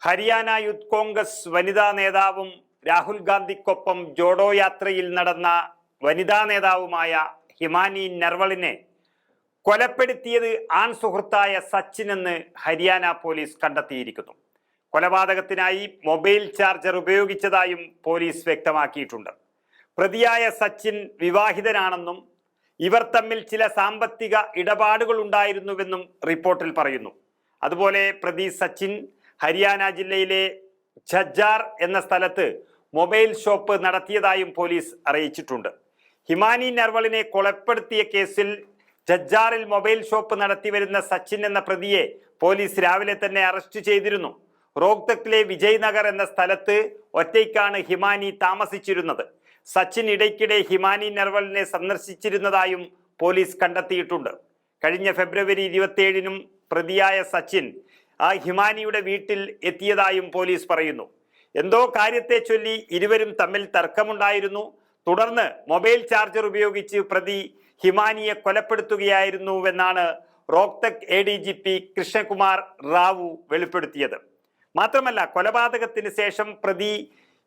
Haryana youth Congress വനിതാ നേതാവും രാഹുൽ ഗാന്ധിക്കൊപ്പം ജോഡോ യാത്രയിൽ നടന്ന വനിതാ നേതാവുമായ ഹിമാനി നർവളിനെ കൊലപ്പെടുത്തിയത് ആൺ സുഹൃത്തായ സച്ചിൻ എന്ന് ഹരിയാന പോലീസ് കണ്ടെത്തിയിരിക്കുന്നു. കൊലപാതകത്തിനായി മൊബൈൽ ചാർജർ ഉപയോഗിച്ചതായും പോലീസ് വ്യക്തമാക്കിയിട്ടുണ്ട്. പ്രതിയായ സച്ചിൻ വിവാഹിതനാണെന്നും ഇവർ തമ്മിൽ ചില സാമ്പത്തിക ഇടപാടുകൾ ഉണ്ടായിരുന്നുവെന്നും റിപ്പോർട്ടിൽ പറയുന്നു. അതുപോലെ പ്രതി സച്ചിൻ ഹരിയാന ജില്ലയിലെ ഝജ്ജാർ എന്ന സ്ഥലത്ത് മൊബൈൽ ഷോപ്പ് നടത്തിയതായും പോലീസ് അറിയിച്ചിട്ടുണ്ട്. ഹിമാനി നർവളിനെ കൊലപ്പെടുത്തിയ കേസിൽ ഝജ്ജാറിൽ മൊബൈൽ ഷോപ്പ് നടത്തി വരുന്ന സച്ചിൻ എന്ന പ്രതിയെ പോലീസ് രാവിലെ തന്നെ അറസ്റ്റ് ചെയ്തിരുന്നു. റോഹ്തക്കിലെ വിജയ് നഗർ എന്ന സ്ഥലത്ത് ഒറ്റയ്ക്കാണ് ഹിമാനി താമസിച്ചിരുന്നത്. സച്ചിൻ ഇടയ്ക്കിടെ ഹിമാനി നർവളിനെ സന്ദർശിച്ചിരുന്നതായും പോലീസ് കണ്ടെത്തിയിട്ടുണ്ട്. കഴിഞ്ഞ ഫെബ്രുവരി 27-നും പ്രതിയായ സച്ചിൻ ഹിമാനിയുടെ വീട്ടിൽ എത്തിയതായും പോലീസ് പറയുന്നു. എന്തോ കാര്യത്തെ ചൊല്ലി ഇരുവരും തമ്മിൽ തർക്കമുണ്ടായിരുന്നു. തുടർന്ന് മൊബൈൽ ചാർജർ ഉപയോഗിച്ച് പ്രതി ഹിമാനിയെ കൊലപ്പെടുത്തുകയായിരുന്നുവെന്നാണ് റോഹ്തക് ADGP കൃഷ്ണകുമാർ റാവു വെളിപ്പെടുത്തിയത്. മാത്രമല്ല, കൊലപാതകത്തിന് ശേഷം പ്രതി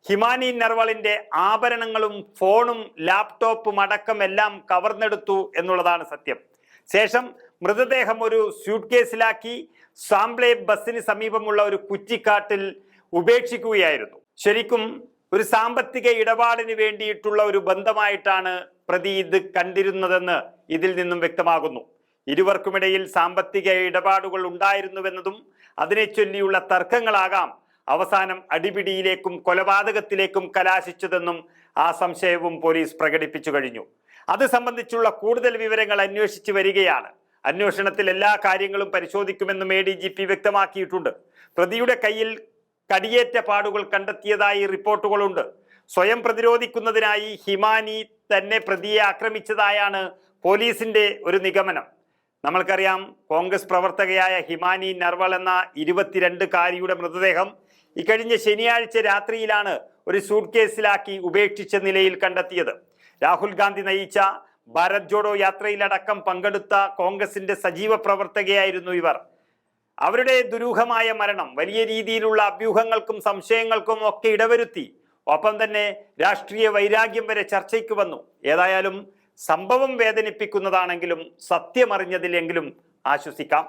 ഹിമാനി നർവളിന്റെ ആഭരണങ്ങളും ഫോണും ലാപ്ടോപ്പും അടക്കം എല്ലാം കവർന്നെടുത്തു എന്നുള്ളതാണ് സത്യം. ശേഷം മൃതദേഹം ഒരു സ്യൂട്ട് കേസിലാക്കി സാംബ്ലെ ബസിന് സമീപമുള്ള ഒരു കുറ്റിക്കാട്ടിൽ ഉപേക്ഷിക്കുകയായിരുന്നു. ശരിക്കും ഒരു സാമ്പത്തിക ഇടപാടിന് വേണ്ടിയിട്ടുള്ള ഒരു ബന്ധമായിട്ടാണ് പ്രതി ഇത് കണ്ടിരുന്നതെന്ന് ഇതിൽ നിന്നും വ്യക്തമാകുന്നു. ഇരുവർക്കുമിടയിൽ സാമ്പത്തിക ഇടപാടുകൾ ഉണ്ടായിരുന്നുവെന്നതും അതിനെ ചൊല്ലിയുള്ള തർക്കങ്ങളാകാം അവസാനം അടിപിടിയിലേക്കും കൊലപാതകത്തിലേക്കും കലാശിച്ചതെന്നും ആ സംശയവും പോലീസ് പ്രകടിപ്പിച്ചു കഴിഞ്ഞു. അത് സംബന്ധിച്ചുള്ള കൂടുതൽ വിവരങ്ങൾ അന്വേഷിച്ചു വരികയാണ്. അന്വേഷണത്തിൽ എല്ലാ കാര്യങ്ങളും പരിശോധിക്കുമെന്നും ADGP വ്യക്തമാക്കിയിട്ടുണ്ട്. പ്രതിയുടെ കയ്യിൽ കടിയേറ്റ പാടുകൾ കണ്ടെത്തിയതായി റിപ്പോർട്ടുകളുണ്ട്. സ്വയം പ്രതിരോധിക്കുന്നതിനായി ഹിമാനി തന്നെ പ്രതിയെ ആക്രമിച്ചതായാണ് പോലീസിന്റെ ഒരു നിഗമനം. നമ്മൾക്കറിയാം, കോൺഗ്രസ് പ്രവർത്തകയായ ഹിമാനി നർവൾ എന്ന 22-കാരിയുടെ മൃതദേഹം ഇക്കഴിഞ്ഞ ശനിയാഴ്ച രാത്രിയിലാണ് ഒരു സൂട്ട് കേസിലാക്കി ഉപേക്ഷിച്ച നിലയിൽ കണ്ടെത്തിയത്. രാഹുൽ ഗാന്ധി നയിച്ച ഭാരത് ജോഡോ യാത്രയിലടക്കം പങ്കെടുത്ത കോൺഗ്രസിന്റെ സജീവ പ്രവർത്തകയായിരുന്നു ഇവർ. അവരുടെ ദുരൂഹമായ മരണം വലിയ രീതിയിലുള്ള അഭ്യൂഹങ്ങൾക്കും സംശയങ്ങൾക്കും ഒക്കെ ഇടവരുത്തി. ഒപ്പം തന്നെ രാഷ്ട്രീയ വൈരാഗ്യം വരെ ചർച്ചയ്ക്ക് വന്നു. ഏതായാലും സംഭവം വേദനിപ്പിക്കുന്നതാണെങ്കിലും സത്യമറിഞ്ഞതിലെങ്കിലും ആശ്വസിക്കാം.